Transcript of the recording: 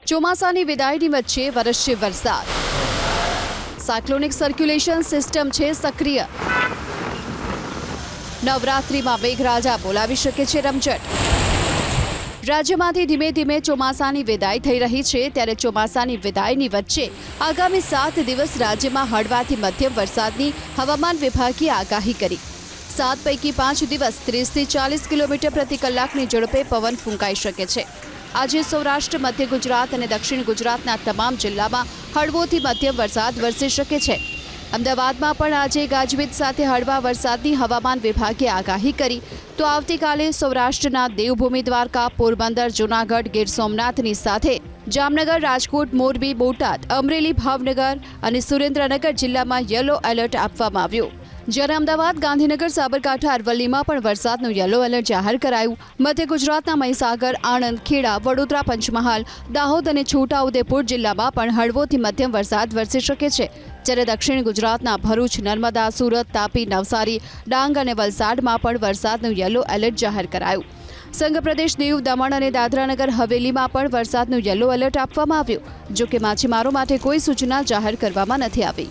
ચોમાસાની વિદાયની વચ્ચે વરસશે વરસાદ। સાયક્લોનિક સર્ક્યુલેશન સિસ્ટમ છે સક્રિય। નવરાત્રિમાં મેઘરાજા બોલાવી શકે છે રમઝટ। રાજ્યમાંથી ધીમે ધીમે ચોમાસાની વિદાય થઈ રહી છે, ત્યારે ચોમાસાની વિદાયની વચ્ચે આગામી 7 દિવસ રાજ્યમાં હળવાથી મધ્યમ વરસાદની હવામાન વિભાગે આગાહી કરી। 7 પૈકી 5 દિવસ 30 થી 40 કિલોમીટર પ્રતિ કલાકની ઝડપે પવન ફૂંકાઈ શકે છે। આજે સૌરાષ્ટ્ર, મધ્ય ગુજરાત અને દક્ષિણ ગુજરાતના તમામ જિલ્લામાં હળવોથી મધ્યમ વરસાદ વરસી શકે છે। અમદાવાદમાં પણ આજે ગાજવીજ સાથે હળવા વરસાદની હવામાન વિભાગે આગાહી કરી, તો આવતીકાલે સૌરાષ્ટ્રના દેવભૂમિ દ્વારકા, પોરબંદર, જૂનાગઢ, ગીર સોમનાથની સાથે જામનગર, રાજકોટ, મોરબી, બોટાદ, અમરેલી, ભાવનગર અને સુરેન્દ્રનગર જિલ્લામાં યલો એલર્ટ આપવામાં આવ્યું, જ્યારે અમદાવાદ, ગાંધીનગર, સાબરકાંઠા, અરવલ્લીમાં પણ વરસાદનું યલો એલર્ટ જાહેર કરાયું। મધ્ય ગુજરાતના મહીસાગર, આણંદ, ખેડા, વડોદરા, પંચમહાલ, દાહોદ અને છોટાઉદેપુર જિલ્લામાં પણ હળવોથી મધ્યમ વરસાદ વરસી શકે છે, જ્યારે દક્ષિણ ગુજરાતના ભરૂચ, નર્મદા, સુરત, તાપી, નવસારી, ડાંગ અને વલસાડમાં પણ વરસાદનું યલો એલર્ટ જાહેર કરાયું। સંઘ પ્રદેશ દીવ, દમણ અને દાદરાનગર હવેલીમાં પણ વરસાદનું યલો એલર્ટ આપવામાં આવ્યું, જો કે માછીમારો માટે કોઈ સૂચના જાહેર કરવામાં નથી આવી।